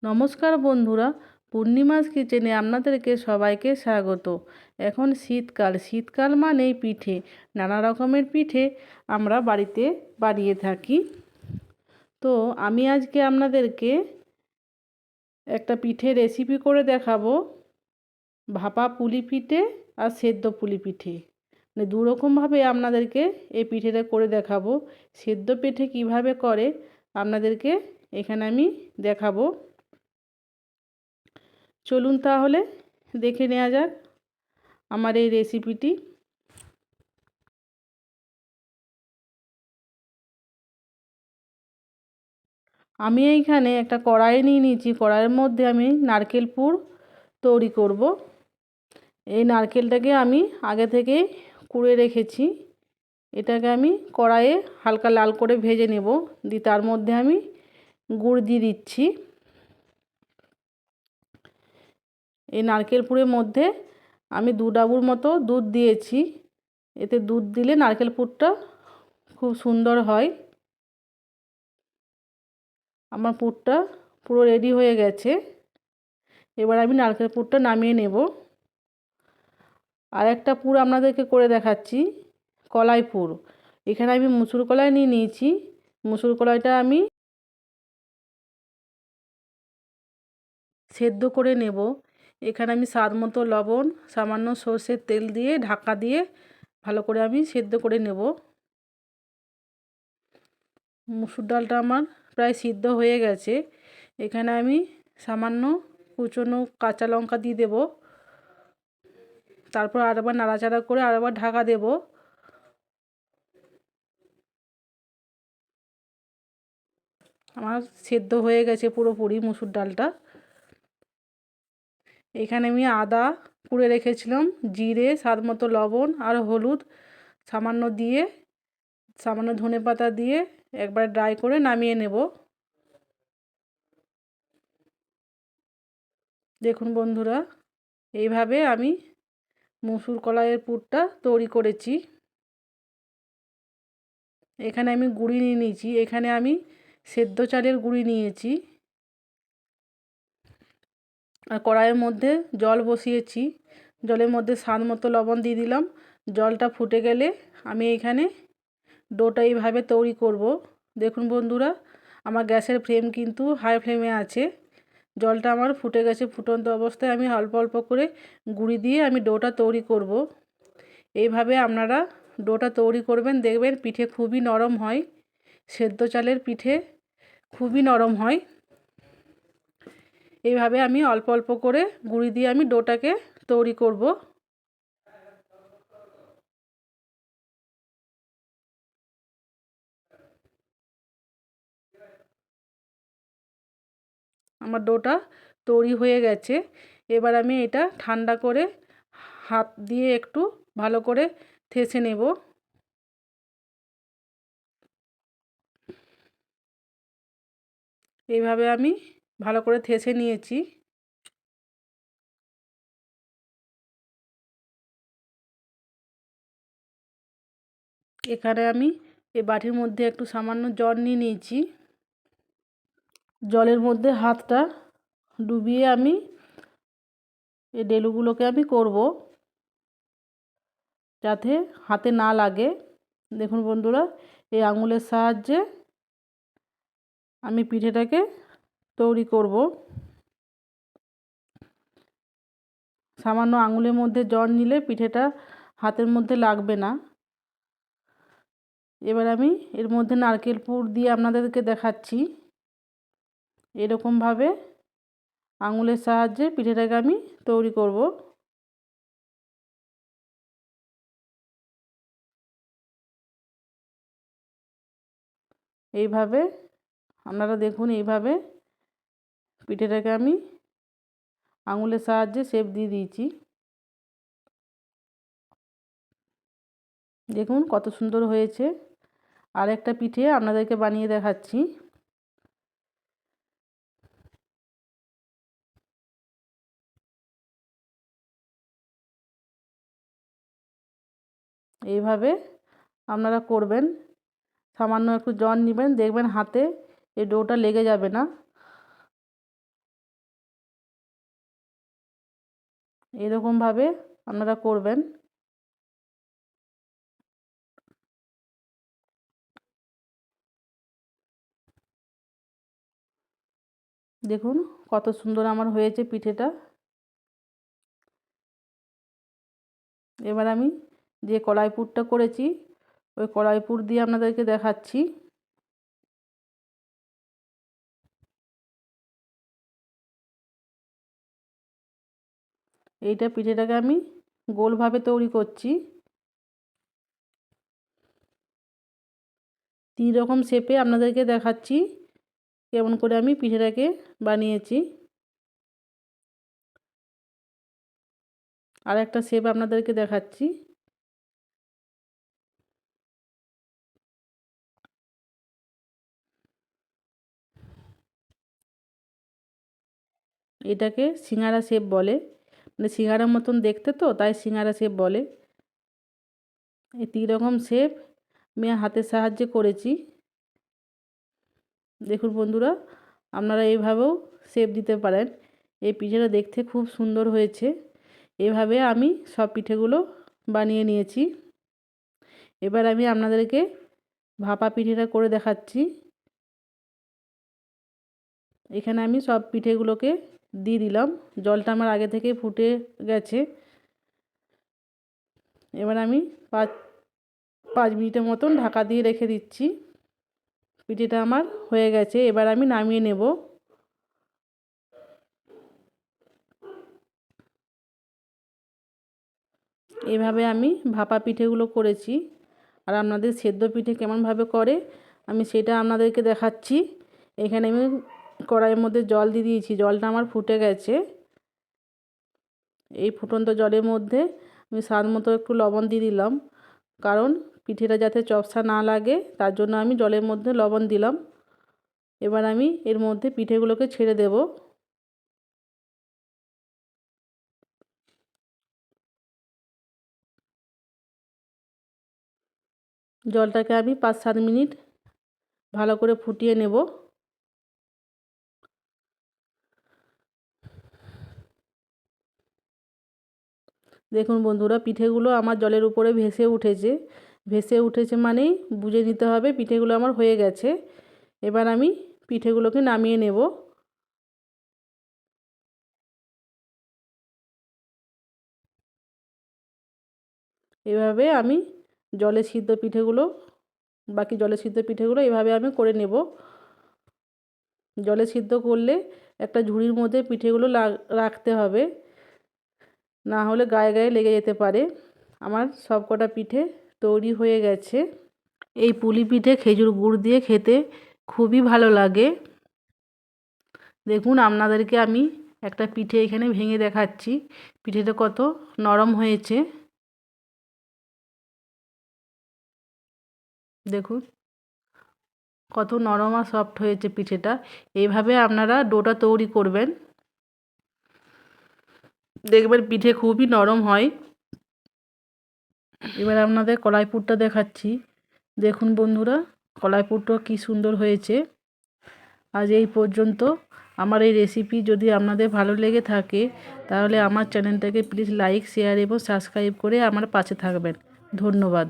নমস্কার বন্ধুরা, পূর্ণিমাস কিচেনে আপনাদেরকে সবাইকে স্বাগত। এখন শীতকাল মানেই পিঠে। নানা রকমের পিঠে আমরা বাড়িতে বানিয়ে থাকি। তো আমি আজকে আপনাদেরকে একটা পিঠে রেসিপি করে দেখাবো। ভাপা পুলি পিঠে আর সেদ্ধ পুলি পিঠে, মানে দু রকমভাবে আপনাদেরকে এই পিঠেটা করে দেখাবো। সেদ্ধ পিঠে কিভাবে করে আপনাদেরকে এখানে আমি দেখাবো। চলুন তাহলে দেখে নেওয়া যাক আমার এই রেসিপিটি। আমি এইখানে একটা কড়াই নিয়ে নিয়েছি। কড়াইয়ের মধ্যে আমি নারকেল পুর তৈরি করব। এই নারকেলটাকে আমি আগে থেকেই কুড়ে রেখেছি। এটাকে আমি কড়াইয়ে হালকা লাল করে ভেজে নেব। দিয়ে তার মধ্যে আমি গুড় দিয়ে দিচ্ছি। এই নারকেল পুরের মধ্যে আমি 2 ডাবুর মতো দুধ দিয়েছি। এতে দুধ দিলে নারকেল পুরটা খুব সুন্দর হয়। আমার পুরটা পুরো রেডি হয়ে গেছে। এবার আমি নারকেল পুরটা নামিয়ে নেব। আর একটা পুর আপনাদেরকে করে দেখাচ্ছি, কলাই পুর। এখানে আমি মুসুর কলাই নিয়ে নিয়েছি। মুসুর কলাইটা আমি সেদ্ধ করে নেব। এখানে আমি স্বাদ মতো লবণ, সামান্য সর্ষের তেল দিয়ে ঢাকা দিয়ে ভালো করে আমি সেদ্ধ করে নেব। মুসুর ডালটা আমার প্রায় সিদ্ধ হয়ে গেছে। এখানে আমি সামান্য কুচনো কাঁচা লঙ্কা দিয়ে দেব। তারপর আরেকবার নাড়াচাড়া করে আরেকবার ঢাকা দেব। আমার সেদ্ধ হয়ে গেছে পুরোপুরি মুসুর ডালটা। এখানে আমি আদা কুড়ে রেখেছিলাম, জিরে, স্বাদ মতো লবণ আর হলুদ সামান্য দিয়ে, সামান্য ধনেপাতা দিয়ে একবার ড্রাই করে নামিয়ে নেব। দেখুন বন্ধুরা, এইভাবে আমি মুসুর কলাইয়ের পুরটা তৈরি করেছি। এখানে আমি গুঁড়ি নিয়ে নিয়েছি। এখানে আমি সেদ্ধ চালের গুঁড়ি নিয়েছি। আর কড়াইয়ের মধ্যে জল বসিয়েছি। জলের মধ্যে স্বাদ মতো লবণ দিয়ে দিলাম। জলটা ফুটে গেলে আমি এখানে ডোটা এইভাবে তৈরি করব। দেখুন বন্ধুরা, আমার গ্যাসের ফ্লেম কিন্তু হাই ফ্লেমে আছে। জলটা আমার ফুটে গেছে। ফুটন্ত অবস্থায় আমি অল্প অল্প করে গুঁড়ি দিয়ে আমি ডোটা তৈরি করব। এইভাবে আপনারা ডোটা তৈরি করবেন, দেখবেন পিঠে খুবই নরম হয়। সেদ্ধ চালের পিঠে খুবই নরম হয়। এইভাবে আমি অল্প অল্প করে গুঁড়ি দিয়ে আমি ডোটাকে তৈরি করব। আমার ডোটা তৈরি হয়ে গেছে। এবার আমি এটা ঠান্ডা করে হাত দিয়ে একটু ভালো করে থেসে নেব। এইভাবে আমি ভালো করে থেসে নিয়েছি। এখানে আমি এই বাটির মধ্যে একটু সামান্য জল নিয়ে নিয়েছি। জলের মধ্যে হাতটা ডুবিয়ে আমি এই ডেলুগুলোকে আমি করব যাতে হাতে না লাগে। দেখুন বন্ধুরা, এই আঙুলের সাহায্যে আমি পিঠেটাকে তৈরি করব। সামান্য আঙুলের মধ্যে জল নিলে পিঠেটা হাতের মধ্যে লাগবে না। এবার আমি এর মধ্যে নারকেল পুর দিয়ে আপনাদেরকে দেখাচ্ছি। এরকমভাবে আঙুলের সাহায্যে পিঠেটাকে আমি তৈরি করব। এইভাবে আপনারা দেখুন, এইভাবে পিঠেটাকে আমি আঙুলের সাহায্যে শেপ দিয়ে দিয়েছি। দেখুন কত সুন্দর হয়েছে। আর একটা পিঠে আপনাদেরকে বানিয়ে দেখাচ্ছি। এইভাবে আপনারা করবেন। সামান্য একটু জল নেবেন, দেখবেন হাতে এই ডোটা লেগে যাবে না। এরকমভাবে আপনারা করবেন। দেখুন কত সুন্দর আমার হয়েছে পিঠেটা। এবার আমি যে কলাই পুরটা করেছি ওই কলাই পুর দিয়ে আপনাদেরকে দেখাচ্ছি। এইটা পিঠেটাকে আমি গোলভাবে তৈরি করছি। 3 রকম শেপে আপনাদেরকে দেখাচ্ছি কেমন করে আমি পিঠেটাকে বানিয়েছি। আর একটা শেপ আপনাদেরকে দেখাচ্ছি। এটাকে সিঙ্গারা শেপ বলে, মানে সিঙ্গারার মতন দেখতে তো তাই সিঙ্গারা শেপ বলে। এই 3 রকম শেপ আমি হাতের সাহায্যে করেছি। দেখুন বন্ধুরা, আপনারা এইভাবেও শেপ দিতে পারেন। এই পিঠেটা দেখতে খুব সুন্দর হয়েছে। এভাবে আমি সব পিঠেগুলো বানিয়ে নিয়েছি। এবার আমি আপনাদেরকে ভাপা পিঠেটা করে দেখাচ্ছি। এখানে আমি সব পিঠেগুলোকে দিয়ে দিলাম। জলটা আমার আগে থেকে ফুটে গেছে। এবার আমি 5 মিনিটের মতন ঢাকা দিয়ে রেখে দিচ্ছি। পিঠেটা আমার হয়ে গেছে, এবার আমি নামিয়ে নেব। এইভাবে আমি ভাপা পিঠেগুলো করেছি। আর আপনাদের সেদ্ধ পিঠে কেমনভাবে করে আমি সেটা আপনাদেরকে দেখাচ্ছি। এখানে আমি কড়াইয়ের মধ্যে জল দিয়ে দিয়েছি, জলটা আমার ফুটে গেছে। এই ফুটন্ত জলের মধ্যে আমি স্বাদ মতো একটু লবণ দিয়ে দিলাম, কারণ পিঠেটা যাতে চপসা না লাগে তার জন্য আমি জলের মধ্যে লবণ দিলাম। এবার আমি এর মধ্যে পিঠেগুলোকে ছেড়ে দেব। জলটাকে আমি 5-7 মিনিট ভালো করে ফুটিয়ে নেব। দেখুন বন্ধুরা, পিঠেগুলো আমার জলের উপরে ভেসে উঠেছে। ভেসে উঠেছে মানেই বুঝে নিতে হবে পিঠেগুলো আমার হয়ে গেছে। এবার আমি পিঠেগুলোকে নামিয়ে নেব। এভাবে আমি জলে সিদ্ধ পিঠেগুলো, বাকি জলে সিদ্ধ পিঠেগুলো এভাবে আমি করে নেব। জলে সিদ্ধ করলে একটা ঝুড়ির মধ্যে পিঠেগুলো রাখতে হবে, না হলে গায়ে গায়ে লেগে যেতে পারে। আমার সব কটা পিঠে তৈরি হয়ে গেছে। এই পুলি পিঠে খেজুর গুড় দিয়ে খেতে খুবই ভালো লাগে। দেখুন আপনাদেরকে আমি একটা পিঠে এখানে ভেঙে দেখাচ্ছি, পিঠেটা কত নরম হয়েছে। দেখুন কত নরম আর সফট হয়েছে পিঠেটা। এইভাবে আপনারা ডোটা তৈরি করবেন, দেখবেন পিঠে খুবই নরম হয়। এবার আপনাদের কলাইপুরটা দেখাচ্ছি। দেখুন বন্ধুরা, কলাইপুরটা কি সুন্দর হয়েছে। আজ এই পর্যন্ত। আমার এই রেসিপি যদি আপনাদের ভালো লেগে থাকে তাহলে আমার চ্যানেলটাকে প্লিজ লাইক, শেয়ার এবং সাবস্ক্রাইব করে আমার পাশে থাকবেন। ধন্যবাদ।